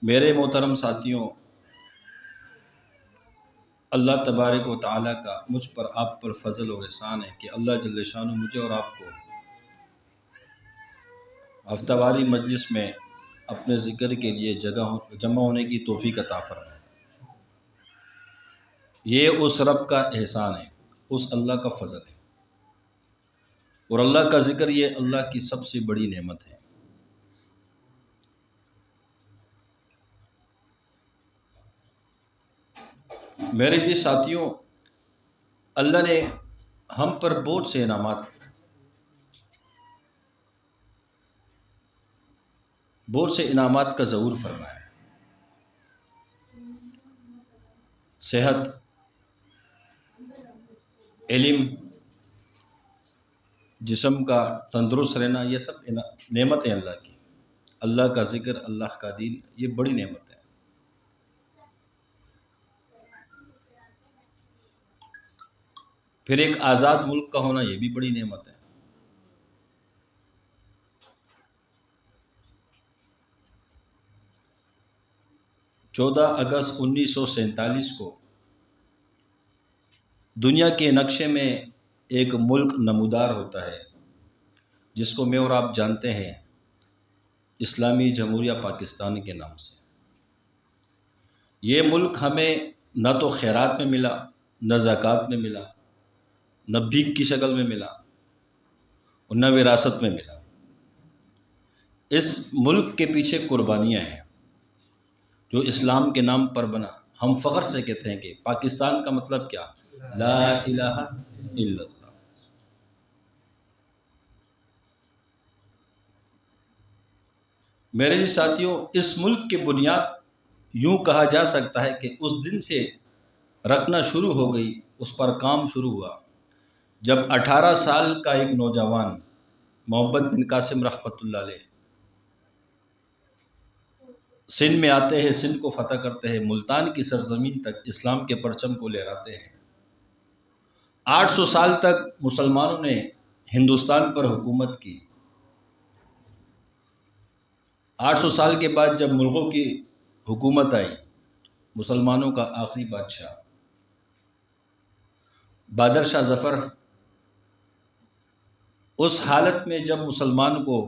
میرے محترم ساتھیوں، اللہ تبارک و تعالیٰ کا مجھ پر آپ پر فضل اور احسان ہے کہ اللہ جل شانہ مجھے اور آپ کو ہفتہ واری مجلس میں اپنے ذکر کے لیے جمع ہونے کی توفیق عطا فرمائے۔ یہ اس رب کا احسان ہے، اس اللہ کا فضل ہے، اور اللہ کا ذکر یہ اللہ کی سب سے بڑی نعمت ہے۔ میرے جی ساتھیوں، اللہ نے ہم پر بہت سے انعامات کا ظہور فرمایا ہے۔ صحت، علم، جسم کا تندرست رہنا، یہ سب نعمت ہے اللہ کی۔ اللہ کا ذکر، اللہ کا دین، یہ بڑی نعمت ہے۔ پھر ایک آزاد ملک کا ہونا، یہ بھی بڑی نعمت ہے۔ 14 اگست 1947 کو دنیا کے نقشے میں ایک ملک نمودار ہوتا ہے جس کو میں اور آپ جانتے ہیں اسلامی جمہوریہ پاکستان کے نام سے۔ یہ ملک ہمیں نہ تو خیرات میں ملا، نہ زکوٰۃ میں ملا، نہ بھیک کی شکل میں ملا، اور نہ وراثت میں ملا۔ اس ملک کے پیچھے قربانیاں ہیں جو اسلام کے نام پر بنا۔ ہم فخر سے کہتے ہیں کہ پاکستان کا مطلب کیا؟ لا الہ الا اللہ۔ میرے جی ساتھیوں، اس ملک کی بنیاد یوں کہا جا سکتا ہے کہ اس دن سے رکھنا شروع ہو گئی، اس پر کام شروع ہوا جب 18 سال کا ایک نوجوان محمد بن قاسم رحمۃ اللہ علیہ سندھ میں آتے ہیں، سندھ کو فتح کرتے ہیں، ملتان کی سرزمین تک اسلام کے پرچم کو لہراتے ہیں۔ 800 سال تک مسلمانوں نے ہندوستان پر حکومت کی۔ 800 سال کے بعد جب مغلوں کی حکومت آئی، مسلمانوں کا آخری بادشاہ بہادر شاہ ظفر، اس حالت میں جب مسلمان کو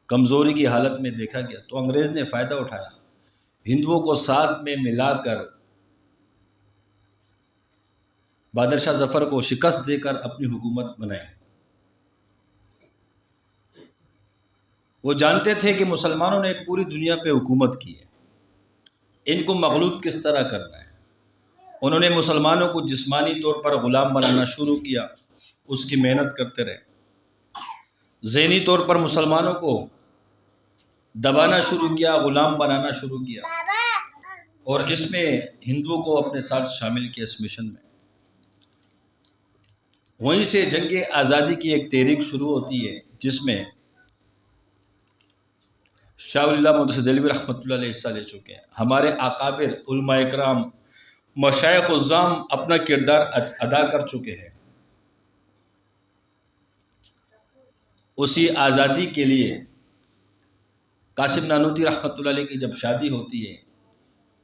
کمزوری کی حالت میں دیکھا گیا تو انگریز نے فائدہ اٹھایا، ہندوؤں کو ساتھ میں ملا کر بہادر شاہ ظفر کو شکست دے کر اپنی حکومت بنائی۔ وہ جانتے تھے کہ مسلمانوں نے پوری دنیا پہ حکومت کی ہے، ان کو مغلوب کس طرح کرنا ہے۔ انہوں نے مسلمانوں کو جسمانی طور پر غلام بنانا شروع کیا، اس کی محنت کرتے رہے۔ ذہنی طور پر مسلمانوں کو دبانا شروع کیا، غلام بنانا شروع کیا، اور اس میں ہندوؤں کو اپنے ساتھ شامل کیا اس مشن میں۔ وہیں سے جنگ آزادی کی ایک تحریک شروع ہوتی ہے جس میں شاہ ولی اللہ محدث دہلوی رحمۃ اللہ علیہ حصہ لے چکے ہیں۔ ہمارے اکابر، علماء اکرام، مشائخ عظام اپنا کردار ادا کر چکے ہیں۔ اسی آزادی کے لیے قاسم نانوتوی رحمۃ اللہ علیہ کی جب شادی ہوتی ہے،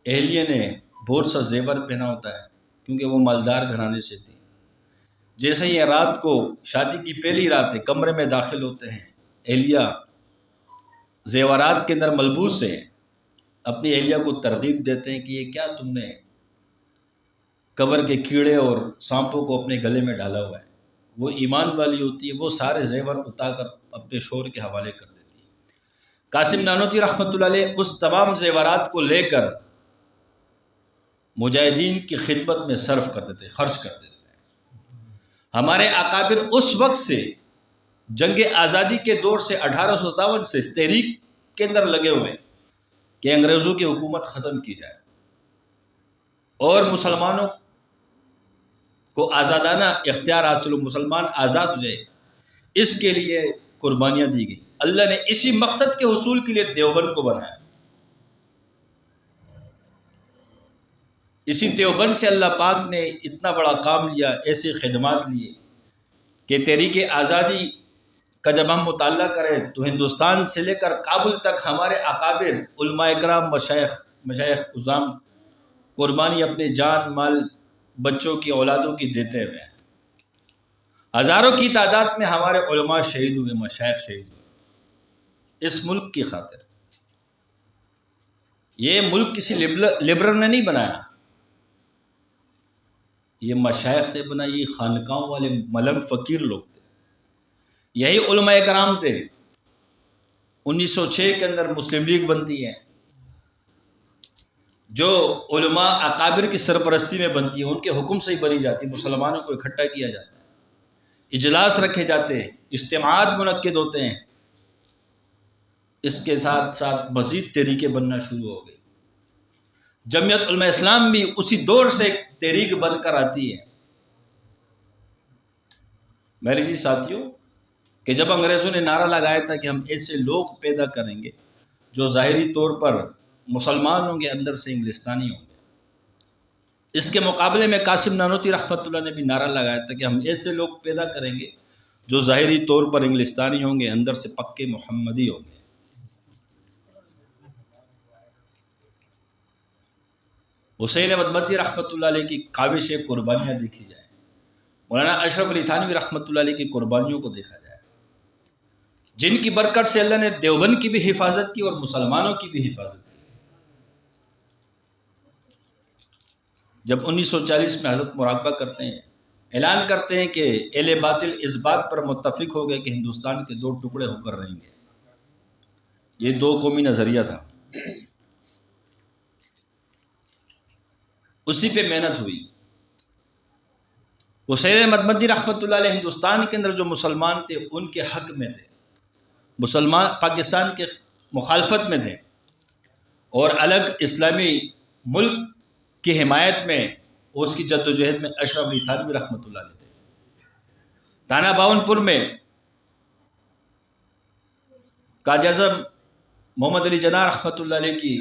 اہلیہ نے بہت سا زیور پہنا ہوتا ہے کیونکہ وہ مالدار گھرانے سے تھی۔ جیسے ہی رات کو، شادی کی پہلی رات ہے، کمرے میں داخل ہوتے ہیں، اہلیہ زیورات کے اندر ملبوس ہے، اپنی اہلیہ کو ترغیب دیتے ہیں کہ یہ کیا تم نے قبر کے کیڑے اور سانپوں کو اپنے گلے میں ڈالا ہوا ہے۔ وہ ایمان والی ہوتی ہے، وہ سارے زیور اٹھا کر اپنے شوہر کے حوالے کر دیتی ہے۔ قاسم نانوتوی رحمۃ اللہ علیہ اس تمام زیورات کو لے کر مجاہدین کی خدمت میں صرف کر دیتے، خرچ کر دیتے۔ ہمارے اکابر اس وقت سے جنگ آزادی کے دور سے 1857 سے اس تحریک کے اندر لگے ہوئے کہ انگریزوں کی حکومت ختم کی جائے اور مسلمانوں کو آزادانہ اختیار حاصل ہو، مسلمان آزاد ہو جائے، اس کے لیے قربانیاں دی گئی۔ اللہ نے اسی مقصد کے حصول کے لیے دیوبند کو بنایا۔ اسی دیوبند سے اللہ پاک نے اتنا بڑا کام لیا، ایسے خدمات لیے کہ تحریک آزادی کا جب ہم مطالعہ کریں تو ہندوستان سے لے کر کابل تک ہمارے اکابر علماء اکرام مشائخ عظام قربانی اپنے جان مال بچوں کی اولادوں کی دیتے ہوئے ہیں۔ ہزاروں کی تعداد میں ہمارے علماء شہید ہوئے، مشائخ شہید ہوئے اس ملک کی خاطر۔ یہ ملک کسی لبرل نے نہیں بنایا، یہ مشائخ نے بنایا، یہ خانقاہوں والے ملنگ فقیر لوگ تھے، یہی علماء کرام تھے۔ 1906 کے اندر مسلم لیگ بنتی ہے، جو علماء اکابر کی سرپرستی میں بنتی ہے، ان کے حکم سے ہی بنی جاتی ہے، مسلمانوں کو اکٹھا کیا جاتا ہے، اجلاس رکھے جاتے ہیں، اجتماعات منعقد ہوتے ہیں۔ اس کے ساتھ ساتھ مزید تحریکیں بننا شروع ہو گئی۔ جمعیت علماء اسلام بھی اسی دور سے ایک تحریک بن کر آتی ہے۔ میرے جی ساتھیوں، کہ جب انگریزوں نے نعرہ لگایا تھا کہ ہم ایسے لوگ پیدا کریں گے جو ظاہری طور پر مسلمان ہوں گے، اندر سے انگلستانی ہوں گے، اس کے مقابلے میں قاسم نانوتوی رحمۃ اللہ نے بھی نعرہ لگایا تھا کہ ہم ایسے لوگ پیدا کریں گے جو ظاہری طور پر انگلستانی ہوں گے، اندر سے پکے محمدی ہوں گے۔ حسین احمد مدنی رحمۃ اللہ علیہ کی کاوشیں قربانیاں دیکھی جائیں، مولانا اشرف علی تھانوی رحمۃ اللہ علیہ کی قربانیوں کو دیکھا جائے، جن کی برکت سے اللہ نے دیوبند کی بھی حفاظت کی اور مسلمانوں کی بھی حفاظت کی۔ جب 1940 میں حضرت مراقبہ کرتے ہیں، اعلان کرتے ہیں کہ اہل باطل اس بات پر متفق ہو گئے کہ ہندوستان کے 2 ٹکڑے ہو کر رہیں گے، یہ 2 قومی نظریہ تھا، اسی پہ محنت ہوئی۔ حسین احمد مدنی رحمۃ اللہ علیہ ہندوستان کے اندر جو مسلمان تھے ان کے حق میں تھے، مسلمان پاکستان کے مخالفت میں تھے، اور الگ اسلامی ملک کی حمایت میں اس کی جد و جہد میں اشرف علی تھانوی رحمۃ اللہ علیہ تھے۔ تانا باون پور میں قائد اعظم محمد علی جناح رحمۃ اللہ علیہ کی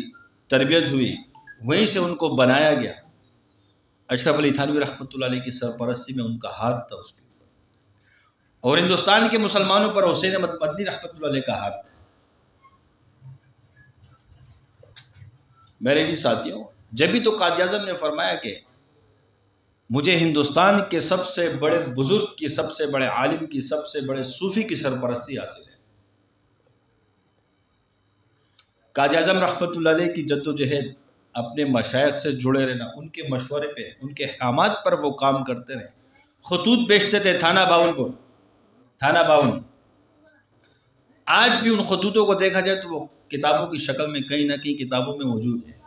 تربیت ہوئی، وہیں سے ان کو بنایا گیا۔ اشرف علی تھانوی رحمۃ اللہ علیہ کی سرپرستی میں ان کا ہاتھ تھا اس کے اوپر، اور ہندوستان کے مسلمانوں پر حسین احمد مدنی رحمۃ اللہ علیہ کا ہاتھ تھا۔ میرے جی ساتھیوں، جبھی تو قائد اعظم نے فرمایا کہ مجھے ہندوستان کے سب سے بڑے بزرگ کی، سب سے بڑے عالم کی، سب سے بڑے صوفی کی سرپرستی حاصل ہے۔ قائد اعظم رحمۃ اللہ علیہ کی جد و جہد، اپنے مشائخ سے جڑے رہنا، ان کے مشورے پہ، ان کے احکامات پر وہ کام کرتے رہے۔ خطوط بیچتے تھے تھانہ باون کو، تھانہ باون۔ آج بھی ان خطوطوں کو دیکھا جائے تو وہ کتابوں کی شکل میں کہیں نہ کہیں کتابوں میں موجود ہیں۔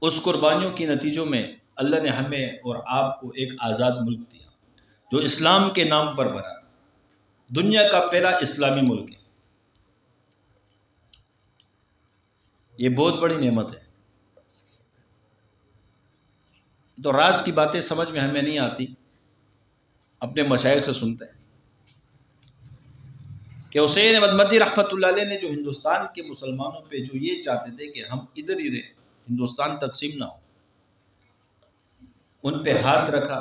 اس قربانیوں کی نتیجوں میں اللہ نے ہمیں اور آپ کو ایک آزاد ملک دیا جو اسلام کے نام پر بنا، دنیا کا پہلا اسلامی ملک ہے۔ یہ بہت بڑی نعمت ہے۔ تو راز کی باتیں سمجھ میں ہمیں نہیں آتی، اپنے مشائخ سے سنتے ہیں کہ حسین احمد مدنی رحمۃ اللہ علیہ نے جو ہندوستان کے مسلمانوں پہ جو یہ چاہتے تھے کہ ہم ادھر ہی رہیں، ہندوستان تقسیم نہ ہو، ان پہ ہاتھ رکھا۔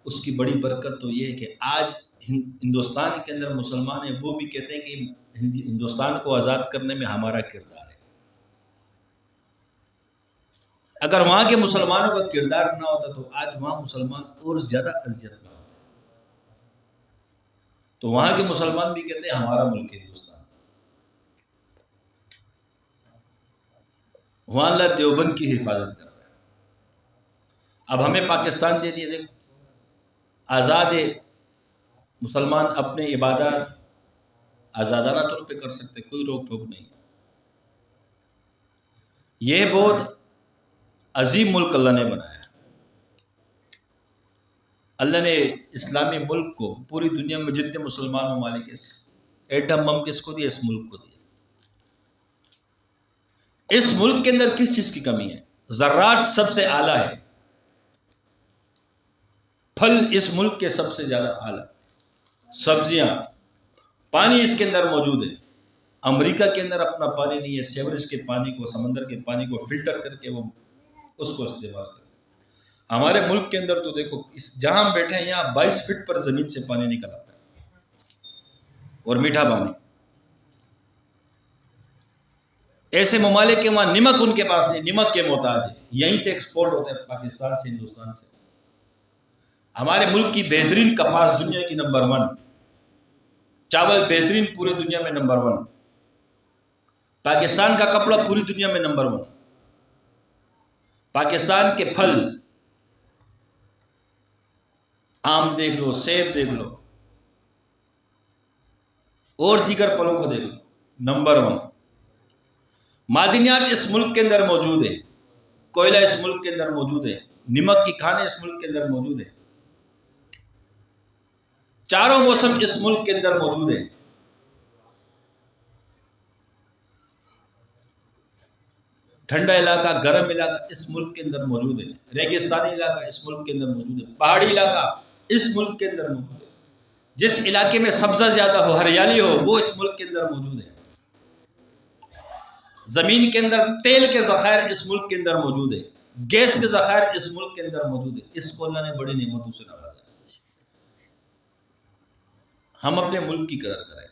اس کی بڑی برکت تو یہ ہے کہ آج ہندوستان کے اندر مسلمان ہیں، وہ بھی کہتے ہیں کہ ہندوستان کو آزاد کرنے میں ہمارا کردار ہے۔ اگر وہاں کے مسلمانوں کا کردار نہ ہوتا تو آج وہاں مسلمان اور زیادہ اذیت میں ہوتے۔ تو وہاں کے مسلمان بھی کہتے ہیں ہمارا ملک ہے ہندوستان۔ وہاں اللہ دیوبند کی حفاظت کر رہا ہے۔ اب ہمیں پاکستان دے دیا، دیکھو آزاد ہے، مسلمان اپنے عبادات آزادانہ طور پہ کر سکتے، کوئی روک ٹوک نہیں۔ یہ بہت عظیم ملک اللہ نے بنایا۔ اللہ نے اسلامی ملک کو پوری دنیا میں جتنے مسلمان ممالک ایٹم بم کس کو دیا؟ اس ملک کو دیا۔ اس ملک کے اندر کس چیز کی کمی ہے؟ ذرات سب سے اعلیٰ ہے، پھل اس ملک کے سب سے زیادہ اعلیٰ، سبزیاں، پانی اس کے اندر موجود ہے۔ امریکہ کے اندر اپنا پانی نہیں ہے، سیوریج کے پانی کو، سمندر کے پانی کو فلٹر کر کے وہ اس کو استعمال کرتے۔ ہمارے ملک کے اندر تو دیکھو جہاں ہم بیٹھے ہیں یہاں 22 فٹ پر زمین سے پانی نکل آتا ہے، اور میٹھا پانی۔ ایسے ممالک کے وہاں نمک ان کے پاس نہیں، نمک کے محتاج ہے، یہیں سے ایکسپورٹ ہوتا ہے پاکستان سے، ہندوستان سے۔ ہمارے ملک کی بہترین کپاس دنیا کی نمبر 1، چاول بہترین پورے دنیا میں نمبر 1، پاکستان کا کپڑا پوری دنیا میں نمبر 1، پاکستان کے پھل، آم دیکھ لو، سیب دیکھ لو، اور دیگر پھلوں کو دیکھ لو، نمبر 1۔ معدنیات اس ملک کے اندر موجود ہے، کوئلہ اس ملک کے اندر موجود ہے، نمک کی کھانے اس ملک کے اندر موجود ہے، چاروں موسم اس ملک کے اندر موجود ہے۔ ٹھنڈا علاقہ، گرم علاقہ اس ملک کے اندر موجود ہے، ریگستانی علاقہ اس ملک کے اندر موجود ہے، پہاڑی علاقہ اس ملک کے اندر موجود ہے، جس علاقے میں سبزہ زیادہ ہو، ہریالی ہو، وہ اس ملک کے اندر موجود ہے۔ زمین کے اندر تیل کے ذخائر اس ملک کے اندر موجود ہے، گیس کے ذخائر اس ملک کے اندر موجود ہے۔ اس کو اللہ نے بڑی نعمتوں سے نوازا ہے۔ ہم اپنے ملک کی قدر کریں۔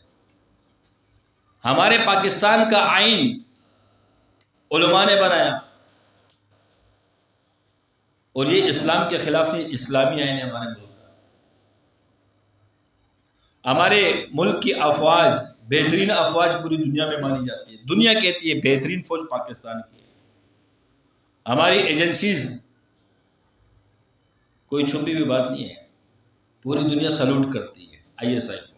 ہمارے پاکستان کا آئین علماء نے بنایا، اور یہ اسلام کے خلاف نہیں، اسلامی آئین ہے ہمارے ملک کا۔ ہمارے ملک کی افواج بہترین افواج پوری دنیا میں مانی جاتی ہے، دنیا کہتی ہے بہترین فوج پاکستان کی ہے۔ ہماری ایجنسیز، کوئی چھپی ہوئی بات نہیں ہے، پوری دنیا سلوٹ کرتی ہے ISI کو۔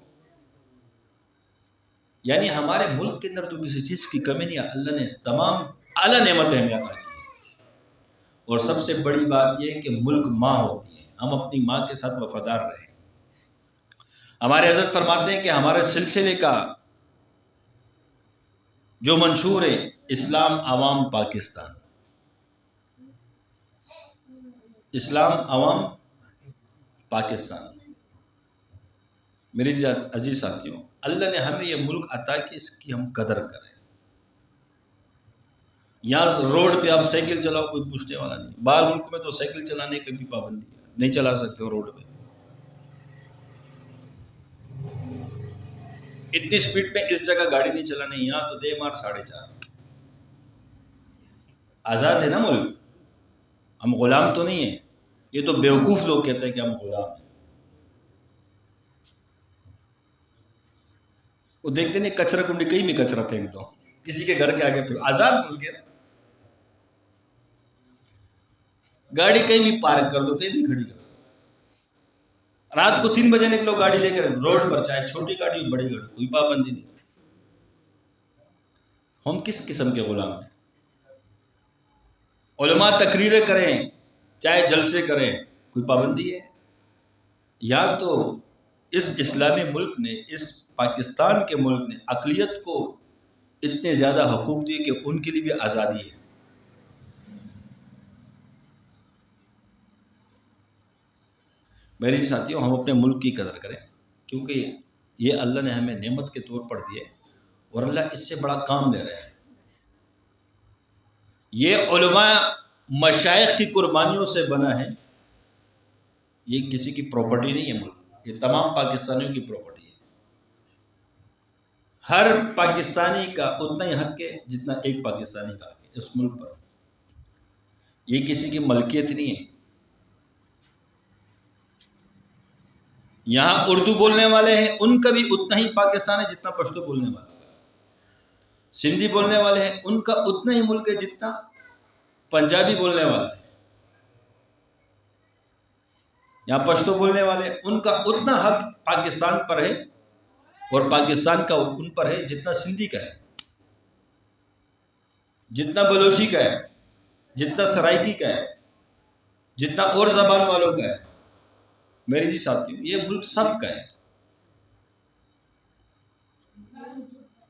یعنی ہمارے ملک کے اندر تو کسی چیز کی کمی نہیں ہے، اللہ نے تمام اعلیٰ نعمتیں ہمیں عطا کی ہیں۔ اور سب سے بڑی بات یہ ہے کہ ملک ماں ہوتی ہے، ہم اپنی ماں کے ساتھ وفادار رہیں۔ ہمارے حضرت فرماتے ہیں کہ ہمارے سلسلے کا جو منشور ہے، اسلام عوام پاکستان، اسلام عوام پاکستان۔ میری عزیز ساتھیوں، اللہ نے ہمیں یہ ملک عطا کہ اس کی ہم قدر کریں۔ یہاں روڈ پہ آپ سائیکل چلاؤ، کوئی پوچھنے والا نہیں۔ باہر ملک میں تو سائیکل چلانے کی بھی پابندی ہے، نہیں چلا سکتے ہو روڈ پہ۔ اتنی سپیڈ پہ اس جگہ گاڑی نہیں چلانی، یہاں تو دے مار 4.5۔ آزاد ہے نا ملک، ہم غلام تو نہیں ہیں۔ یہ تو بیوقوف لوگ کہتے ہیں کہ ہم غلام ہیں۔ وہ دیکھتے نہیں کچرا کنڈی کہیں بھی کچرا پھینک دو، کسی کے گھر کے آگے پھینک، آزاد ملک ہے۔ گاڑی کہیں بھی پارک کر دو، کہیں بھی کھڑی کر دو۔ رات کو 3 بجے نکلو گاڑی لے کر روڈ پر، چاہے چھوٹی گاڑی ہو بڑی گاڑی، کوئی پابندی نہیں۔ ہم کس قسم کے غلام ہیں؟ علماء تقریریں کریں، چاہے جلسے کریں، کوئی پابندی ہے؟ یا تو اس اسلامی ملک نے، اس پاکستان کے ملک نے اقلیت کو اتنے زیادہ حقوق دیے کہ ان کے لیے بھی آزادی ہے۔ میری ساتھیوں، ہم اپنے ملک کی قدر کریں، کیونکہ یہ اللہ نے ہمیں نعمت کے طور پر دیے، اور اللہ اس سے بڑا کام لے رہے ہیں۔ یہ علماء مشائخ کی قربانیوں سے بنا ہے، یہ کسی کی پراپرٹی نہیں ہے۔ ملک یہ تمام پاکستانیوں کی پراپرٹی ہے۔ ہر پاکستانی کا اتنا ہی حق ہے جتنا ایک پاکستانی کا حق ہے اس ملک پر۔ یہ کسی کی ملکیت نہیں ہے۔ یہاں اردو بولنے والے ہیں، ان کا بھی اتنا ہی پاکستان ہے جتنا پشتو بولنے والے ہیں۔ سندھی بولنے والے ہیں، ان کا اتنا ہی ملک ہے جتنا پنجابی بولنے والے ہیں۔ یہاں پشتو بولنے والے، ان کا اتنا حق پاکستان پر ہے، اور پاکستان کا ان پر ہے جتنا سندھی کا ہے، جتنا بلوچی کا ہے، جتنا سرائکی کا ہے، جتنا اور زبان والوں کا ہے۔ میری جی ساتھیوں، یہ ملک سب کا ہے۔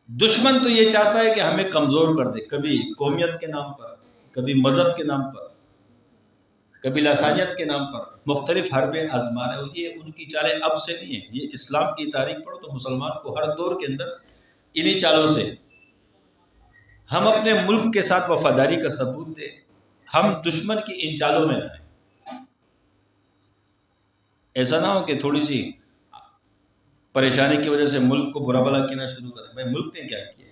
دشمن تو یہ چاہتا ہے کہ ہمیں کمزور کر دے، کبھی قومیت کے نام پر، کبھی مذہب کے نام پر، کبھی لسانیت کے نام پر مختلف حربیں آزما رہے ہو۔ یہ ان کی چالیں اب سے نہیں ہیں، یہ اسلام کی تاریخ پڑھو تو مسلمان کو ہر دور کے اندر انہی چالوں سے۔ ہم اپنے ملک کے ساتھ وفاداری کا ثبوت دیں، ہم دشمن کی ان چالوں میں نہ ہیں۔ ایسا نہ ہو کہ تھوڑی سی پریشانی کی وجہ سے ملک کو برا بھلا کہنا شروع کریں. بھائی ملک نے کیا کیا؟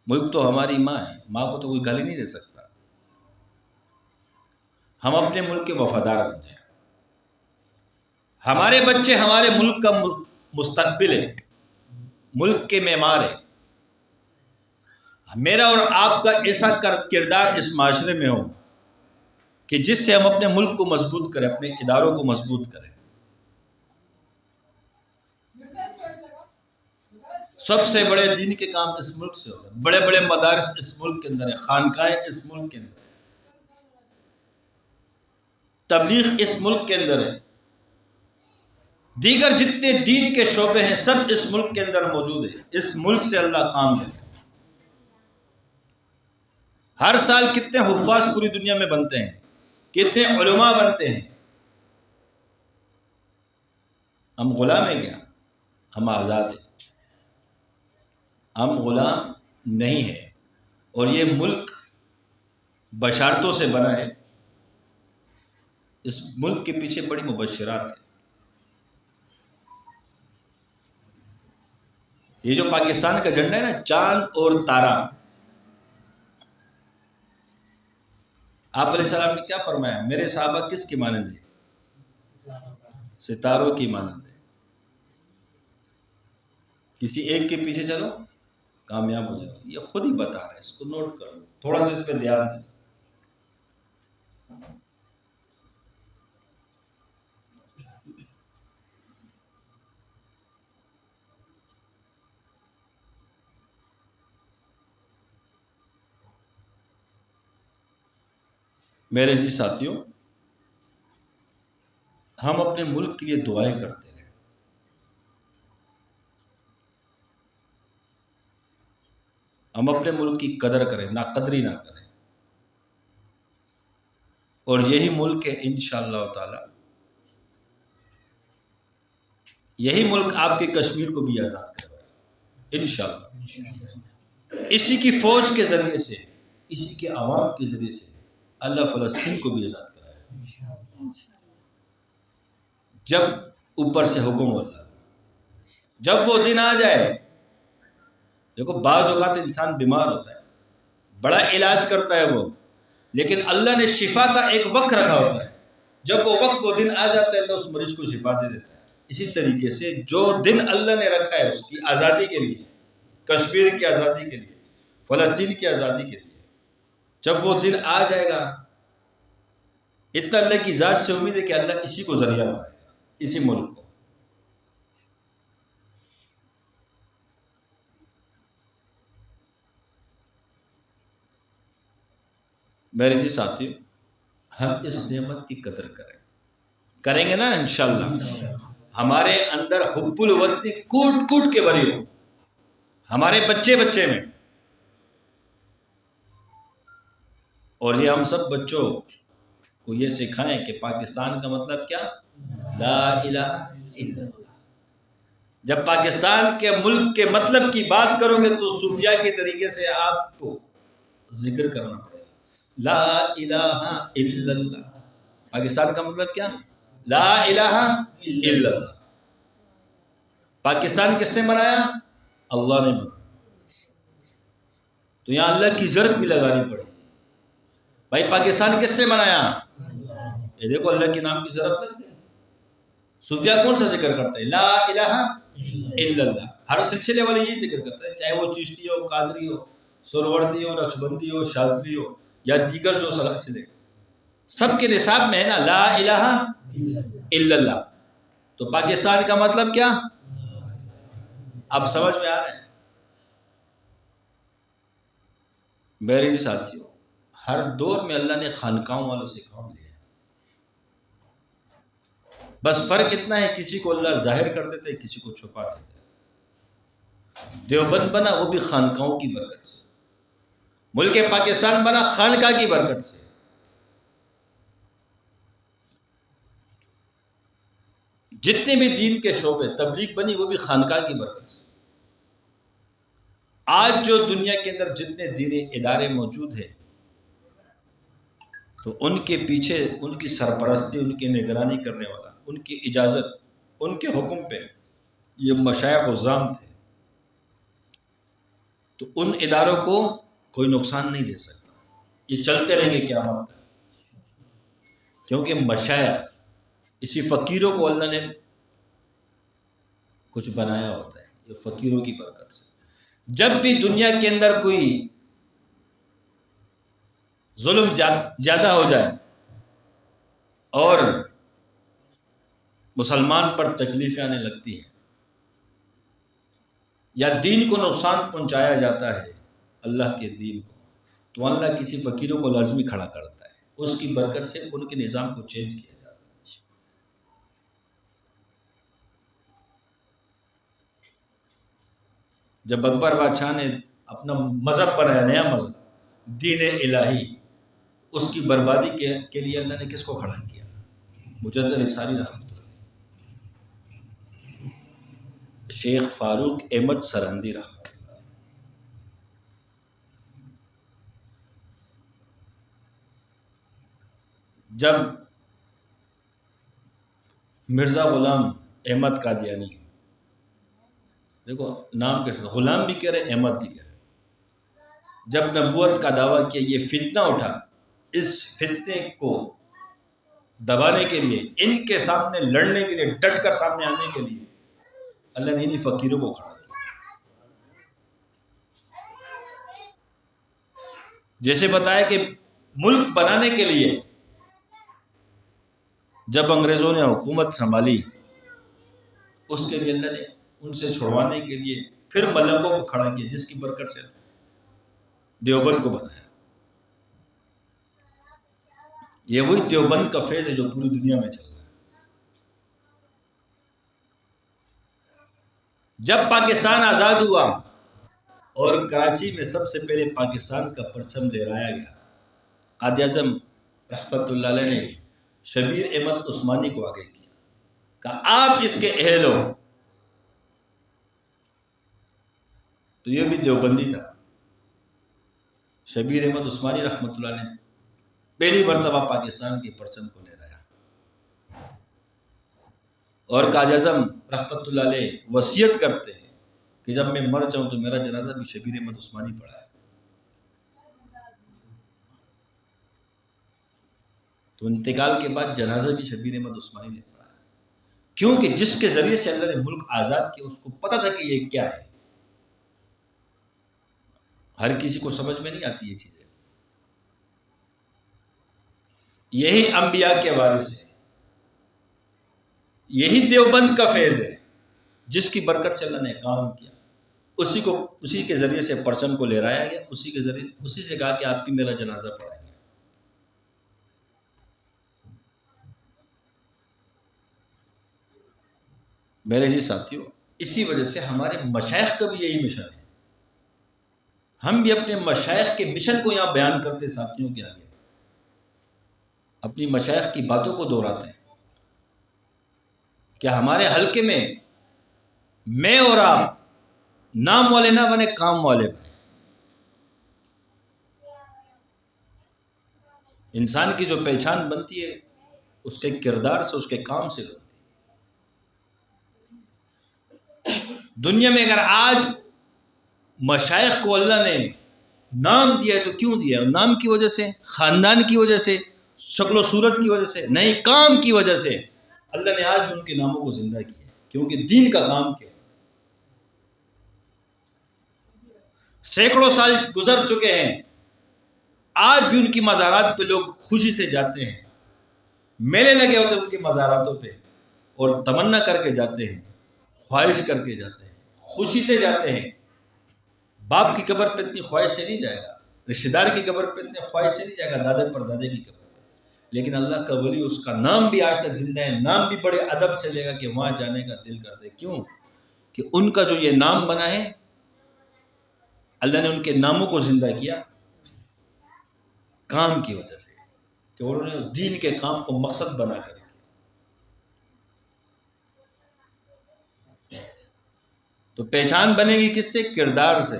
ملک تو ہماری ماں ہے، ماں کو تو کوئی گالی نہیں دے سکتا. ہم اپنے ملک کے وفادار بن جائیں. ہمارے بچے ہمارے ملک کا مستقبل ہے، ملک کے معمار ہے. میرا اور آپ کا ایسا کردار اس معاشرے میں ہو کہ جس سے ہم اپنے ملک کو مضبوط کریں، اپنے اداروں کو مضبوط کریں. سب سے بڑے دین کے کام اس ملک سے ہو رہے ہیں. بڑے بڑے مدارس اس ملک کے اندر ہیں، خانقاہیں اس ملک کے اندر ہیں، تبلیغ اس ملک کے اندر ہے، دیگر جتنے دین کے شعبے ہیں سب اس ملک کے اندر موجود ہیں. اس ملک سے اللہ کام لے. ہر سال کتنے حفاظ پوری دنیا میں بنتے ہیں، کتنے علماء بنتے ہیں. ہم غلام ہیں کیا؟ ہم آزاد ہیں. ہم غلام نہیں ہیں. اور یہ ملک بشارتوں سے بنا ہے. اس ملک کے پیچھے بڑی مبشرات ہیں. یہ جو پاکستان کا جھنڈا ہے نا، چاند اور تارا، آپ علیہ السلام نے کیا فرمایا؟ میرے صحابہ کس کی مانند ہیں؟ ستاروں کی مانند ہیں. کسی ایک کے پیچھے چلو کامیاب ہو جاؤ. یہ خود ہی بتا رہے ہیں، اس کو نوٹ کر لو، تھوڑا سا اس پہ دھیان دیں. میرے جی ساتھیوں، ہم اپنے ملک کے لیے دعائیں کرتے ہیں. ہم اپنے ملک کی قدر کریں، ناقدری نہ کریں. اور یہی ملک ہے انشاءاللہ تعالی، یہی ملک آپ کے کشمیر کو بھی آزاد کرے انشاءاللہ. اسی کی فوج کے ذریعے سے، اسی کے عوام کے ذریعے سے اللہ فلسطین کو بھی آزاد کرائے. جب اوپر سے حکم ہوتا، جب وہ دن آ جائے. دیکھو بعض اوقات انسان بیمار ہوتا ہے، بڑا علاج کرتا ہے وہ، لیکن اللہ نے شفا کا ایک وقت رکھا ہوتا ہے. جب وہ وقت، وہ دن آ جاتا ہے، اللہ اس مریض کو شفا دے دیتا ہے. اسی طریقے سے جو دن اللہ نے رکھا ہے اس کی آزادی کے لیے، کشمیر کی آزادی کے لیے، فلسطین کی آزادی کے لیے، جب وہ دن آ جائے گا، اتنا اللہ کی ذات سے امید ہے کہ اللہ اسی کو ذریعہ بنائے گا، اسی ملک کو. میرے جی ساتھی، ہم اس نعمت کی قدر کریں گے نا انشاءاللہ. ہمارے اندر حب الوطنی کوٹ کوٹ کے بھری ہو، ہمارے بچے بچے میں. اور یہ ہم سب بچوں کو یہ سکھائیں کہ پاکستان کا مطلب کیا؟ لا الہ الا اللہ. جب پاکستان کے ملک کے مطلب کی بات کرو گے تو صوفیاء کے طریقے سے آپ کو ذکر کرنا پڑے گا. لا الہ الا اللہ. پاکستان کا مطلب کیا؟ لا الہ الا اللہ. پاکستان کس نے بنایا؟ اللہ نے بنایا. تو یہاں اللہ کی ضرب بھی لگانی پڑے گی. بھائی پاکستان کس نے بنایا؟ یہ دیکھو اللہ کے نام کی ضرب لگ گئی. صوفیاء کون سا ذکر کرتے ہیں؟ لا الہ الا اللہ. ہر سلسلے والے یہی ذکر کرتے ہیں، چاہے وہ چشتی ہو، قادری ہو، سروردی ہو، نقشبندی ہو، شاذلی ہو، یا دیگر جو سلسلے، سب کے نصاب میں ہے نا لا الہ الا اللہ. تو پاکستان کا مطلب کیا؟ اب سمجھ میں آ رہے ہیں؟ میرے ساتھیوں، ہر دور میں اللہ نے خانقاہوں والوں سے کام لیا. بس فرق اتنا ہے، کسی کو اللہ ظاہر کر دیتے، کسی کو چھپا دیتے. دیوبند بنا وہ بھی خانقاہوں کی برکت سے، ملک پاکستان بنا خانقاہ کی برکت سے. جتنے بھی دین کے شعبے، تبلیغ بنی وہ بھی خانقاہ کی برکت سے. آج جو دنیا کے اندر جتنے دینی ادارے موجود ہیں، تو ان کے پیچھے ان کی سرپرستی، ان کی نگرانی کرنے والا، ان کی اجازت، ان کے حکم پہ یہ مشائخ عظام تھے، تو ان اداروں کو کوئی نقصان نہیں دے سکتا، یہ چلتے رہیں گے قیامت تک، کیونکہ مشائخ اسی فقیروں کو اللہ نے کچھ بنایا ہوتا ہے، یہ فقیروں کی برکت سے۔ جب بھی دنیا کے اندر کوئی ظلم زیادہ ہو جائے اور مسلمان پر تکلیفیں آنے لگتی ہیں یا دین کو نقصان پہنچایا جاتا ہے، اللہ کے دین کو، تو اللہ کسی فقیروں کو لازمی کھڑا کرتا ہے، اس کی برکت سے ان کے نظام کو چینج کیا جاتا ہے۔ جب اکبر بادشاہ نے اپنا مذہب بنایا، نیا مذہب دین الہی، اس کی بربادی کے لیے اللہ نے کس کو کھڑا کیا؟ مجدد افساری رحمۃ اللہ، شیخ فاروق احمد سرہندی رحمۃ اللہ۔ جب مرزا غلام احمد قادیانی، دیکھو نام کے ساتھ غلام بھی کہہ رہے، احمد بھی کہہ رہے، جب نبوت کا دعویٰ کیا، یہ فتنہ اٹھا، اس فتنے کو دبانے کے لیے، ان کے سامنے لڑنے کے لیے، ڈٹ کر سامنے آنے کے لیے اللہ نے انہیں فقیروں کو کھڑا کیا۔ جیسے بتایا کہ ملک بنانے کے لیے جب انگریزوں نے حکومت سنبھالی، اس کے لیے اللہ نے ان سے چھڑوانے کے لیے پھر ملنگوں کو کھڑا کیا، جس کی برکت سے دیوبند کو بنایا۔ یہ وہی دیوبند کا فیض ہے جو پوری دنیا میں چل رہا ہے۔ جب پاکستان آزاد ہوا اور کراچی میں سب سے پہلے پاکستان کا پرچم لہرایا گیا، قائد اعظم رحمت اللہ علیہ نے شبیر احمد عثمانی کو آگے کیا، کہا آپ اس کے اہل ہو، تو یہ بھی دیوبندی تھا۔ شبیر احمد عثمانی رحمت اللہ علیہ نے پہلی مرتبہ پاکستان کے پرچم کو لہرایا، اور قائد اعظم رحمت اللہ علیہ وصیت کرتے ہیں کہ جب میں مر جاؤں تو میرا جنازہ بھی شبیر احمد عثمانی پڑھائے۔ تو انتقال کے بعد جنازہ بھی شبیر احمد عثمانی نے پڑھا، کیونکہ جس کے ذریعے سے اللہ نے ملک آزاد کیا، اس کو پتہ تھا کہ یہ کیا ہے۔ ہر کسی کو سمجھ میں نہیں آتی یہ چیزیں۔ یہی انبیاء کے وارث ہے، یہی دیوبند کا فیض ہے، جس کی برکت سے اللہ نے کام کیا، اسی کے ذریعے سے پرچم کو لہرایا گیا، اسی سے کہا کہ آپ بھی میرا جنازہ پڑھائیں گے۔ میرے جی ساتھیوں، اسی وجہ سے ہمارے مشائخ کا بھی یہی مشن ہے، ہم بھی اپنے مشائخ کے مشن کو یہاں بیان کرتے ساتھیوں کے آگے، اپنی مشائخ کی باتوں کو دہراتے ہیں کہ ہمارے حلقے میں اور آپ نام والے نہ بنے، کام والے بنے۔ انسان کی جو پہچان بنتی ہے اس کے کردار سے، اس کے کام سے بنتی ہے۔ دنیا میں اگر آج مشائخ کو اللہ نے نام دیا ہے تو کیوں دیا ہے؟ نام کی وجہ سے، خاندان کی وجہ سے، شکل و صورت کی وجہ سے نہیں، کام کی وجہ سے اللہ نے آج ان کے ناموں کو زندہ کیا ہے، کیونکہ دین کا کام کیا ہے۔ سینکڑوں سال گزر چکے ہیں، آج بھی ان کی مزارات پہ لوگ خوشی سے جاتے ہیں، میلے لگے ہوتے ہیں ان کے مزاراتوں پہ، اور تمنا کر کے جاتے ہیں، خواہش کر کے جاتے ہیں، خوشی سے جاتے ہیں۔ باپ کی قبر پہ اتنی خواہش سے نہیں جائے گا، رشتہ دار کی قبر پہ اتنی خواہش سے نہیں جائے گا، دادے پر دادے کی قبر پہ، لیکن اللہ کا ولی، اس کا نام بھی آج تک زندہ ہے، نام بھی بڑے ادب سے لے گا کہ وہاں جانے کا دل کرتا ہے۔ کیوں؟ کہ ان کا جو یہ نام بنا ہے، اللہ نے ان کے ناموں کو زندہ کیا کام کی وجہ سے، کہ انہوں نے دین کے کام کو مقصد بنا کر کیا۔ تو پہچان بنے گی کس سے؟ کردار سے۔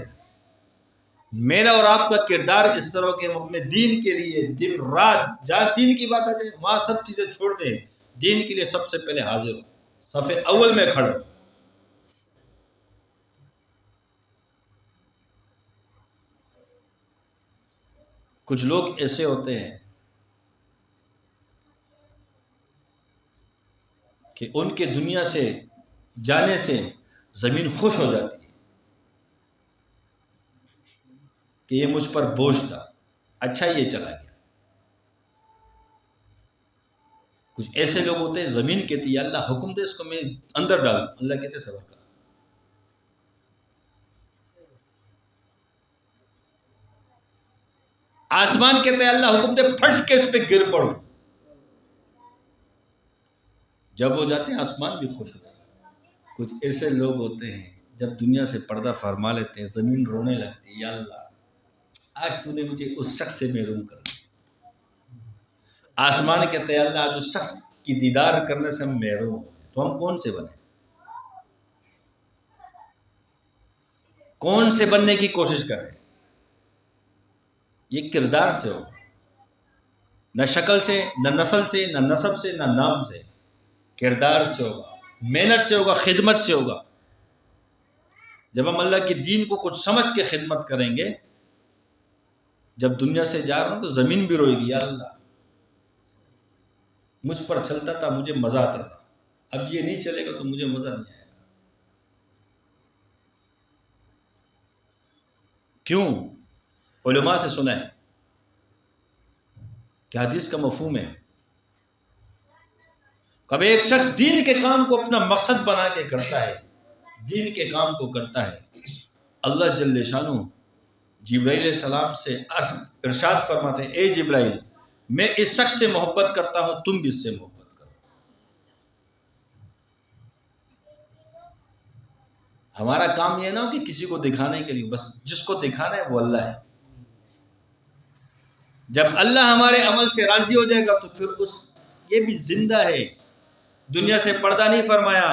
میرا اور آپ کا کردار اس طرح کہ ہم اپنے دین کے لیے دن رات جہاں دین کی بات آ جائے وہاں سب چیزیں چھوڑ دیں، دین کے لیے سب سے پہلے حاضر ہو، صف اول میں کھڑے ہو۔ کچھ لوگ ایسے ہوتے ہیں کہ ان کے دنیا سے جانے سے زمین خوش ہو جاتی ہے کہ یہ مجھ پر بوجھ تھا، اچھا یہ چلا گیا۔ کچھ ایسے لوگ ہوتے ہیں زمین کہتی ہے اللہ حکم دے اس کو میں اندر ڈالوں، اللہ کہتے صبر کر۔ آسمان کہتے ہیں اللہ حکم دے پھٹ کے اس پہ گر پڑو، جب ہو جاتے ہیں آسمان بھی خوش ہو جاتا ہے۔ کچھ ایسے لوگ ہوتے ہیں جب دنیا سے پردہ فرما لیتے ہیں زمین رونے لگتی ہے، یا اللہ آج تو نے مجھے اس شخص سے محروم کر دیا۔ آسمان کہتے ہیں اللہ آج اس شخص کی دیدار کرنے سے ہم محروم ہو گئے، تو ہم کون سے بنے؟ کون سے بننے کی کوشش کریں؟ یہ کردار سے ہوگا، نہ شکل سے، نہ نسل سے، نہ نسب سے، نہ نام سے، کردار سے ہوگا، محنت سے ہوگا، خدمت سے ہوگا۔ جب ہم اللہ کے دین کو کچھ سمجھ کے خدمت کریں گے، جب دنیا سے جا رہا ہوں تو زمین بھی روئے گی، یا اللہ مجھ پر چلتا تھا مجھے مزہ آتا تھا، اب یہ نہیں چلے گا تو مجھے مزہ نہیں آئے گا۔ کیوں؟ علماء سے سنا ہے کہ حدیث کا مفہوم ہے، کبھی ایک شخص دین کے کام کو اپنا مقصد بنا کے کرتا ہے، دین کے کام کو کرتا ہے، اللہ جل شانہ جبرائیل علیہ السلام سے ارشاد فرماتے ہیں اے جبرائیل میں اس شخص سے محبت کرتا ہوں، تم بھی اس سے محبت کرو۔ ہمارا کام یہ نہ ہو کہ کسی کو دکھانے کے لیے، بس جس کو دکھانا ہے وہ اللہ ہے۔ جب اللہ ہمارے عمل سے راضی ہو جائے گا تو پھر یہ بھی زندہ ہے، دنیا سے پردہ نہیں فرمایا،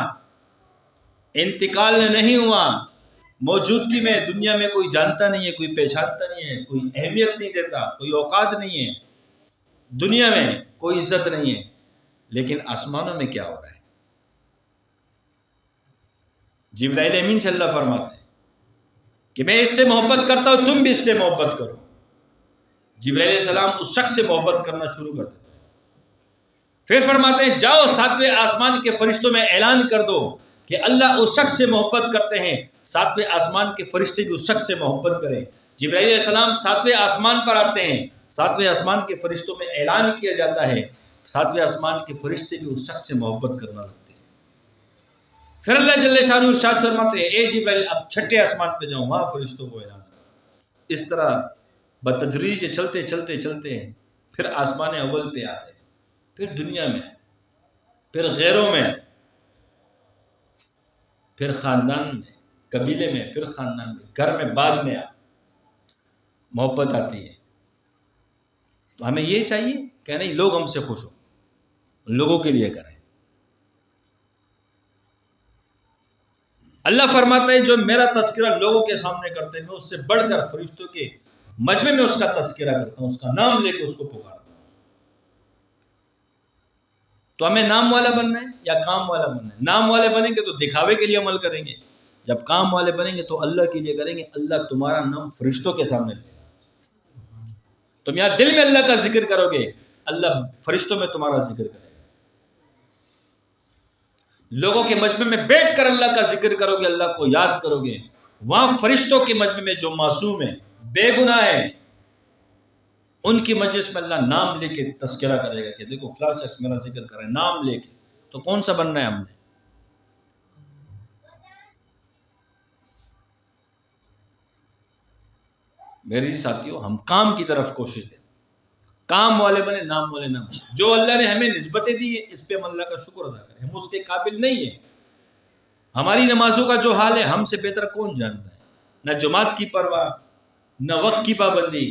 انتقال نہیں ہوا، موجودگی میں دنیا میں کوئی جانتا نہیں ہے، کوئی پہچانتا نہیں ہے، کوئی اہمیت نہیں دیتا، کوئی اوقات نہیں ہے، دنیا میں کوئی عزت نہیں ہے، لیکن آسمانوں میں کیا ہو رہا ہے؟ جبرائیل امین سے اللہ فرماتے ہیں کہ میں اس سے محبت کرتا ہوں، تم بھی اس سے محبت کرو۔ جبرائیل علیہ السلام اس شخص سے محبت کرنا شروع کر دیتے ہیں، پھر فرماتے ہیں جاؤ ساتویں آسمان کے فرشتوں میں اعلان کر دو کہ اللہ اس شخص سے محبت کرتے ہیں، ساتویں آسمان کے فرشتے بھی اس شخص سے محبت کریں۔ جبرائیل علیہ السلام ساتویں آسمان پر آتے ہیں، ساتویں آسمان کے فرشتوں میں اعلان کیا جاتا ہے، ساتویں آسمان کے فرشتے بھی اس شخص سے محبت کرنا لگتے ہیں۔ پھر اللہ جل شانہ ارشاد فرماتے ہیں اے جبرائیل اب چھٹے آسمان پہ جاؤ، وہاں فرشتوں کو اعلان کرو۔ اس طرح بتدریج چلتے چلتے چلتے ہیں، پھر آسمان اول پہ آتے ہیں، پھر دنیا میں، پھر غیروں میں، پھر خاندان میں، قبیلے میں، پھر خاندان میں، گھر میں، بعد میں محبت آتی ہے۔ تو ہمیں یہ چاہیے کہ نہیں لوگ ہم سے خوش ہوں، لوگوں کے لیے کریں۔ اللہ فرماتا ہے جو میرا تذکرہ لوگوں کے سامنے کرتے ہیں میں اس سے بڑھ کر فرشتوں کے مجمع میں اس کا تذکرہ کرتا ہوں، اس کا نام لے کے اس کو پکارتا ہوں۔ تو ہمیں نام والا بننا ہے یا کام والا بننا ہے؟ نام والے بنیں گے تو دکھاوے کے لیے عمل کریں گے، جب کام والے بنیں گے تو اللہ کے لیے کریں گے، اللہ تمہارا نام فرشتوں کے سامنے لے گا۔ تم یہاں دل میں اللہ کا ذکر کرو گے، اللہ فرشتوں میں تمہارا ذکر کرے گا۔ لوگوں کے مجمع میں بیٹھ کر اللہ کا ذکر کرو گے، اللہ کو یاد کرو گے، وہاں فرشتوں کے مجمع میں جو معصوم ہیں، بے گناہ ہیں، ان کی مجلس میں اللہ نام لے کے تذکرہ کرے گا کہ دیکھو فلاں شخص میرا ذکر کرے، نام لے کے۔ تو کون سا بننا ہے ہم نے؟ میرے جی ساتھیوں ہم کام کی طرف کوشش دیں، کام والے بنے، نام والے نہ بنے۔ جو اللہ نے ہمیں نسبتیں دی ہیں اس پہ ہم اللہ کا شکر ادا کریں، ہم اس کے قابل نہیں ہیں۔ ہماری نمازوں کا جو حال ہے ہم سے بہتر کون جانتا ہے؟ نہ جماعت کی پرواہ، نہ وقت کی پابندی،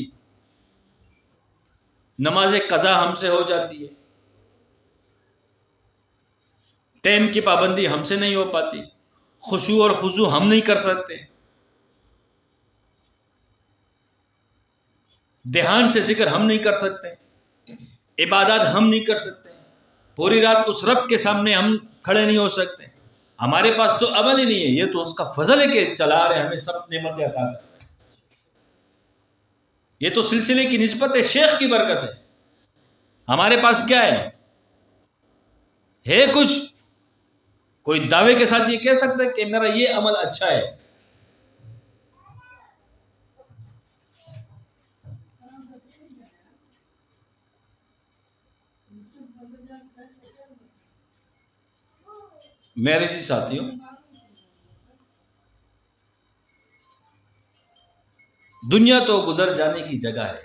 نماز قضا ہم سے ہو جاتی ہے، ٹائم کی پابندی ہم سے نہیں ہو پاتی، خشوع اور خضوع ہم نہیں کر سکتے۔ دھیان سے ذکر ہم نہیں کر سکتے، عبادات ہم نہیں کر سکتے، پوری رات اس رب کے سامنے ہم کھڑے نہیں ہو سکتے، ہمارے پاس تو عمل ہی نہیں ہے، یہ تو اس کا فضل ہے کہ چلا رہے ہمیں سب نعمتیں عطا کر، یہ تو سلسلے کی نسبت ہے، شیخ کی برکت ہے۔ ہمارے پاس کیا ہے کچھ؟ کوئی دعوے کے ساتھ یہ کہہ سکتا ہے کہ میرا یہ عمل اچھا ہے؟ میرے جی ساتھیوں، دنیا تو گزر جانے کی جگہ ہے،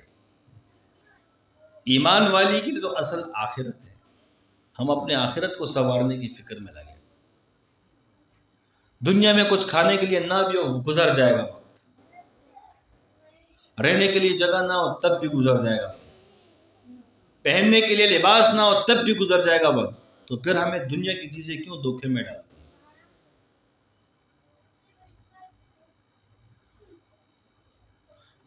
ایمان والی کے لیے تو اصل آخرت ہے۔ ہم اپنے آخرت کو سنوارنے کی فکر میں لگے۔ دنیا میں کچھ کھانے کے لیے نہ بھی ہو، گزر جائے گا وقت، رہنے کے لیے جگہ نہ ہو تب بھی گزر جائے گا، پہننے کے لیے لباس نہ ہو تب بھی گزر جائے گا وقت، تو پھر ہمیں دنیا کی چیزیں کیوں دھوکے میں ڈالتی؟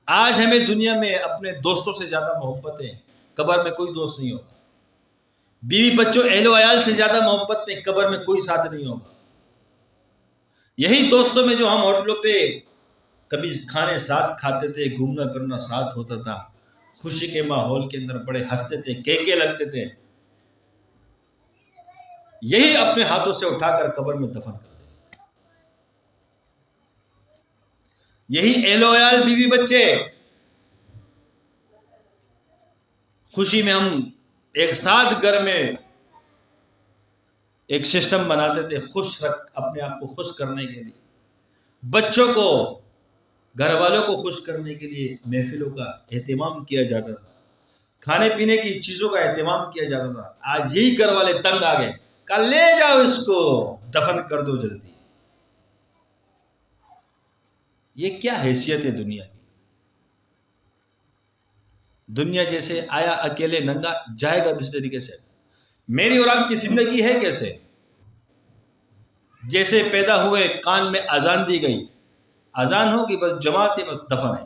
آج ہمیں دنیا میں اپنے دوستوں سے زیادہ محبت ہے، قبر میں کوئی دوست نہیں ہوگا، بیوی بچوں اہل و عیال سے زیادہ محبت ہے، قبر میں کوئی ساتھ نہیں ہوگا۔ یہی دوستوں میں جو ہم ہوٹلوں پہ کبھی کھانے ساتھ کھاتے تھے، گھومنا پھرنا ساتھ ہوتا تھا، خوشی کے ماحول کے اندر بڑے ہنستے تھے، کیکے لگتے تھے، یہی اپنے ہاتھوں سے اٹھا کر قبر میں دفن کر دیں۔ یہی اہل و عیال بیوی بچے، خوشی میں ہم ایک ساتھ گھر میں ایک سسٹم بناتے تھے، اپنے آپ کو خوش کرنے کے لیے، بچوں کو، گھر والوں کو خوش کرنے کے لیے محفلوں کا اہتمام کیا جاتا تھا، کھانے پینے کی چیزوں کا اہتمام کیا جاتا تھا۔ آج یہی گھر والے تنگ آ گئے، کل لے جاؤ اس کو، دفن کر دو جلدی۔ یہ کیا حیثیت ہے دنیا کی؟ دنیا جیسے آیا اکیلے ننگا، جائے گا بھی اس طریقے سے۔ میری اور آپ کی زندگی ہے کیسے؟ جیسے پیدا ہوئے کان میں اذان دی گئی، اذان ہوگی بس جماعت ہے، بس دفن ہے۔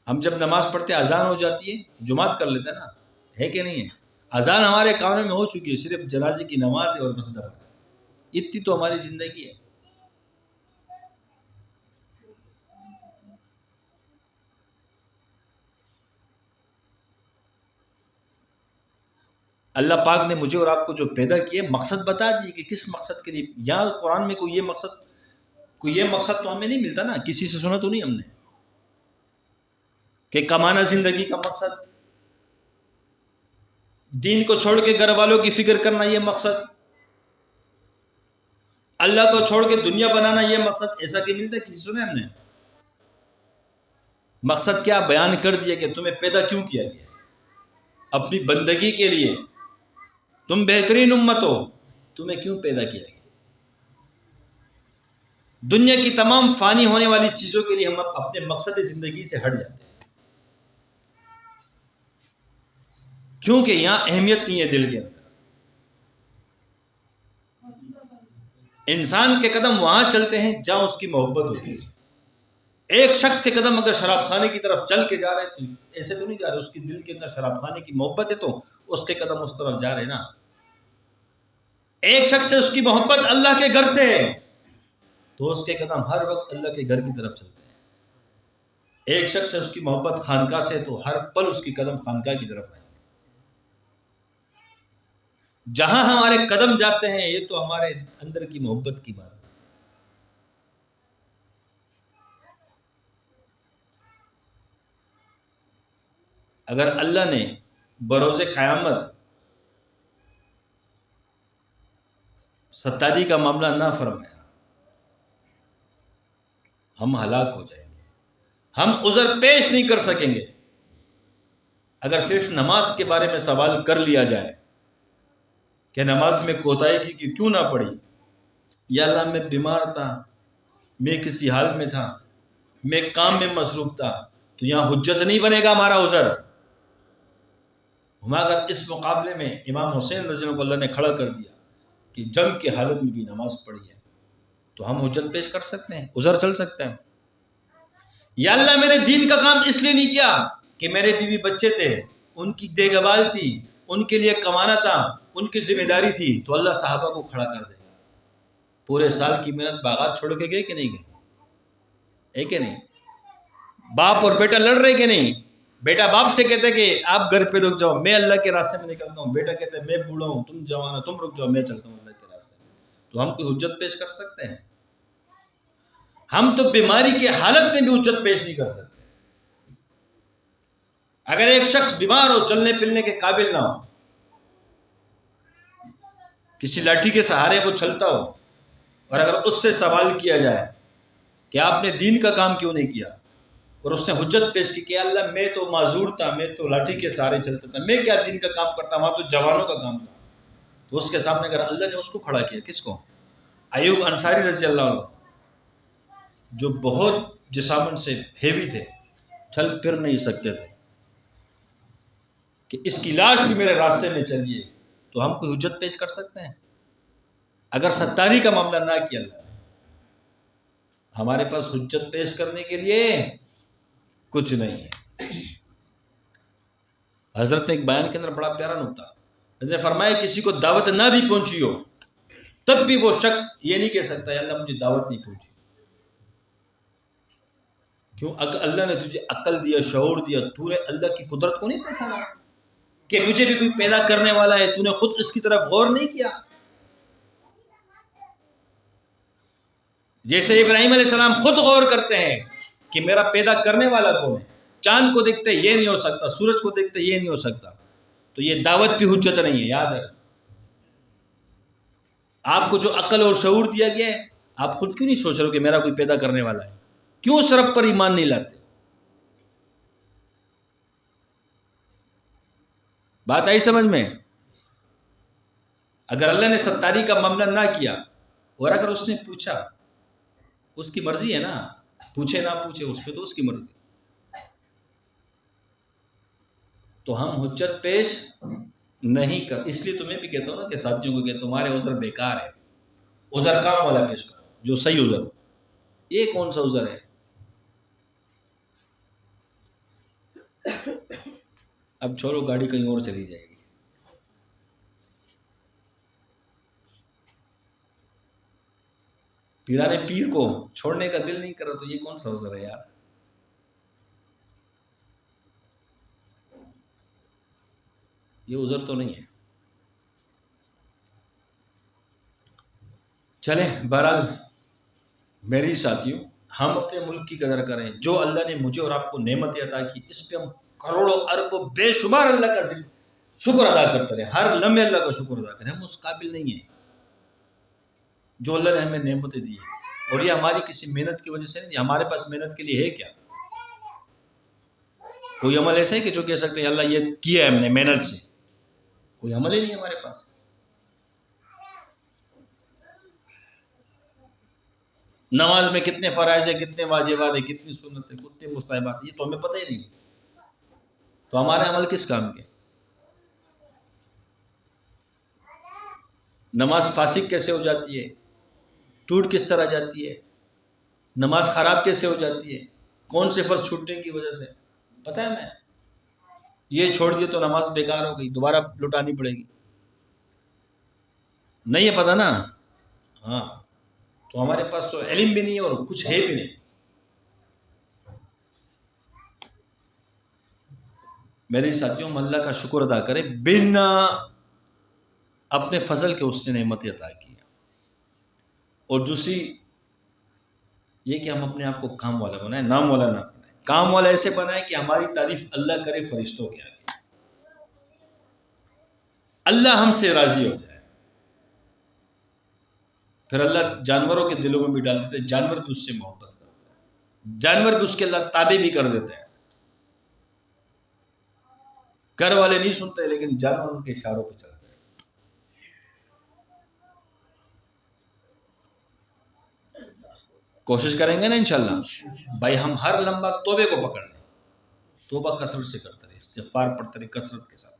ہم جب نماز پڑھتے اذان ہو جاتی ہے، جماعت کر لیتے ہیں نا، ہے کہ نہیں ہے؟ اذان ہمارے کانوں میں ہو چکی ہے، صرف جنازے کی نماز ہے اور بس دفن ہے۔ اتنی تو ہماری زندگی ہے۔ اللہ پاک نے مجھے اور آپ کو جو پیدا کیا، مقصد بتا دیے کہ کس مقصد کے لیے۔ یہاں قرآن میں کوئی یہ مقصد تو ہمیں نہیں ملتا نا، کسی سے سنا تو نہیں ہم نے کہ کمانا زندگی کا مقصد، دین کو چھوڑ کے گھر والوں کی فکر کرنا یہ مقصد، اللہ کو چھوڑ کے دنیا بنانا یہ مقصد، ایسا کہ ملتا ہے کسی سے سنے ہم نے؟ مقصد کیا بیان کر دیا کہ تمہیں پیدا کیوں کیا گیا، اپنی بندگی کے لیے۔ تم بہترین امت ہو، تمہیں کیوں پیدا کیا گیا؟ دنیا کی تمام فانی ہونے والی چیزوں کے لیے ہم اپنے مقصد زندگی سے ہٹ جاتے ہیں، کیونکہ یہاں اہمیت نہیں ہے دل کے اندر۔ انسان کے قدم وہاں چلتے ہیں جہاں اس کی محبت ہوتی ہے۔ ایک شخص کے قدم اگر شراب خانے کی طرف چل کے جا رہے ہیں تو ایسے تو نہیں جا رہے، اس کی دل کے اندر شراب خانے کی محبت ہے تو اس کے قدم اس طرف جا رہے ہیں نا۔ ایک شخص سے اس کی محبت اللہ کے گھر سے ہے تو اس کے قدم ہر وقت اللہ کے گھر کی طرف چلتے ہیں۔ ایک شخص سے اس کی محبت خانقاہ سے تو ہر پل اس کی قدم خانقاہ کی طرف آئیں گے۔ جہاں ہمارے قدم جاتے ہیں یہ تو ہمارے اندر کی محبت کی بات ہے۔ اگر اللہ نے بروز قیامت ستاری کا معاملہ نہ فرمایا، ہم ہلاک ہو جائیں گے، ہم عذر پیش نہیں کر سکیں گے۔ اگر صرف نماز کے بارے میں سوال کر لیا جائے کہ نماز میں کوتاہی کی کیوں نہ پڑی، یا اللہ میں بیمار تھا، میں کسی حال میں تھا، میں کام میں مصروف تھا، تو یہاں حجت نہیں بنے گا ہمارا عذر۔ ہم اگر اس مقابلے میں امام حسین رضی اللہ عنہ نے کھڑا کر دیا کہ جنگ کی حالت میں بھی نماز پڑھی ہے، تو ہم حجت پیش کر سکتے ہیں، عذر چل سکتے ہیں۔ یا اللہ میں نے دین کا کام اس لیے نہیں کیا کہ میرے بیوی بچے تھے، ان کی دیکھ بھال تھی، ان کے لیے کمانا تھا، ان کی ذمہ داری تھی، تو اللہ صحابہ کو کھڑا کر دے گا۔ پورے سال کی محنت باغات چھوڑ کے گئے کہ نہیں گئے؟ ہے کہ نہیں؟ باپ اور بیٹا لڑ رہے کہ نہیں؟ بیٹا باپ سے کہتے کہ آپ گھر پہ رک جاؤ، میں اللہ کے راستے میں نکلتا ہوں، بیٹا کہتے میں بوڑھا ہوں، تم جوان ہو، تم رک جاؤ، میں چلتا ہوں اللہ کے راستے میں۔ تو ہم کوئی حجت پیش کر سکتے ہیں؟ ہم تو بیماری کی حالت میں بھی حجت پیش نہیں کر سکتے۔ اگر ایک شخص بیمار ہو، چلنے پھرنے کے قابل نہ ہو، کسی لاٹھی کے سہارے وہ چلتا ہو، اور اگر اس سے سوال کیا جائے کہ آپ نے دین کا کام کیوں نہیں کیا، اور اس نے حجت پیش کی کہ اللہ میں تو معذور تھا، میں تو لاٹھی کے سہارے چلتا تھا، میں کیا دین کا کام کرتا، وہاں تو جوانوں کا کام تھا، تو اس کے سامنے اگر اللہ نے اس کو کھڑا کیا، کس کو؟ ایوب انصاری رضی اللہ عنہ، جو بہت جسامن سے ہیوی تھے، چل پھر نہیں سکتے تھے، کہ اس کی لاش بھی میرے راستے میں چلیے، تو ہم کوئی حجت پیش کر سکتے ہیں؟ اگر ستاری کا معاملہ نہ کیا اللہ نے، ہمارے پاس حجت پیش کرنے کے لیے کچھ نہیں ہے۔ حضرت نے ایک بیان کے اندر بڑا پیارا نکتہ، حضرت نے فرمایا کسی کو دعوت نہ بھی پہنچی ہو تب بھی وہ شخص یہ نہیں کہہ سکتا یا اللہ مجھے دعوت نہیں پہنچی۔ کیوں؟ اللہ نے تجھے عقل دیا، شعور دیا، تو نے اللہ کی قدرت کو نہیں پہچانا کہ مجھے بھی کوئی پیدا کرنے والا ہے، تو نے خود اس کی طرف غور نہیں کیا۔ جیسے ابراہیم علیہ السلام خود غور کرتے ہیں کہ میرا پیدا کرنے والا کون ہے، چاند کو دیکھتے یہ نہیں ہو سکتا، سورج کو دیکھتے یہ نہیں ہو سکتا، تو یہ دعوت بھی حجت نہیں ہے، یاد رکھ۔ آپ کو جو عقل اور شعور دیا گیا ہے، آپ خود کیوں نہیں سوچ رہے ہو کہ میرا کوئی پیدا کرنے والا ہے؟ کیوں اس رب پر ایمان نہیں لاتے؟ بات آئی سمجھ میں؟ اگر اللہ نے ستاری کا معاملہ نہ کیا، اور اگر اس نے پوچھا، اس کی مرضی ہے نا، پوچھے نہ پوچھے اس پہ تو اس کی مرضی، تو ہم حجت پیش نہیں کر۔ اس لیے تو میں بھی کہتا ہوں نا کہ ساتھیوں کو کہ تمہارے عذر بیکار ہے، عذر کام والا پیش کرو، جو صحیح عذر ہو۔ یہ کون سا عذر ہے؟ اب چھوڑو، گاڑی کہیں اور چلی جائے گی۔ پیرانے پیر کو چھوڑنے کا دل نہیں کر رہا، تو یہ کون سا عذر ہے یار؟ یہ عذر تو نہیں ہے۔ چلیں، بہرحال میری ساتھیوں، ہم اپنے ملک کی قدر کریں۔ جو اللہ نے مجھے اور آپ کو نعمتیں عطا کی، اس پہ ہم کروڑوں اربوں بے شمار اللہ کا شکر ادا کرتے رہے، ہر لمحے اللہ کا شکر ادا کریں۔ ہم اس قابل نہیں ہیں جو اللہ نے ہمیں نعمتیں دی ہیں، اور یہ ہماری کسی محنت کی وجہ سے نہیں، ہمارے پاس محنت کے لیے ہے کیا؟ کوئی عمل ایسا ہے کہ جو کہہ سکتے ہیں اللہ یہ کیا ہے ہم نے محنت سے؟ کوئی عمل ہی نہیں ہمارے پاس۔ نماز میں کتنے فرائض ہیں، کتنے واجبات ہیں، کتنی سنت ہیں، کتنے مستحبات، یہ تو ہمیں پتہ ہی نہیں، تو ہمارے عمل کس کام کے؟ نماز فاسق کیسے ہو جاتی ہے، ٹوٹ کس طرح جاتی ہے، نماز خراب کیسے ہو جاتی ہے، کون سے فرض چھوٹنے کی وجہ سے، پتہ ہے؟ میں یہ چھوڑ دیا تو نماز بیکار ہو گئی، دوبارہ لٹانی پڑے گی، نہیں ہے پتہ نا؟ ہاں، تو ہمارے پاس تو علم بھی نہیں ہے اور کچھ ہے بھی نہیں۔ میرے ساتھیوں، ہم اللہ کا شکر ادا کریں، بنا اپنے فضل کے اس نے نعمت عطا کی، اور دوسری یہ کہ ہم اپنے آپ کو کام والا بنائیں، نام والا نہ بنائیں۔ کام والا ایسے بنائیں کہ ہماری تعریف اللہ کرے فرشتوں کے آگے، اللہ ہم سے راضی ہو جائے۔ پھر اللہ جانوروں کے دلوں میں بھی ڈال دیتے ہیں، جانور بھی اس سے محبت کرتے ہیں، جانور بھی اس کے اللہ تابع بھی کر دیتے ہیں۔ گھر والے نہیں سنتے، لیکن جانور ان کے اشاروں پہ چلتے ہیں۔ کوشش کریں گے نا انشاءاللہ بھائی، ہم ہر لمحہ توبے کو پکڑ لیں، توبہ کثرت سے کرتے رہے، استغفار پڑھتے رہے کثرت کے ساتھ۔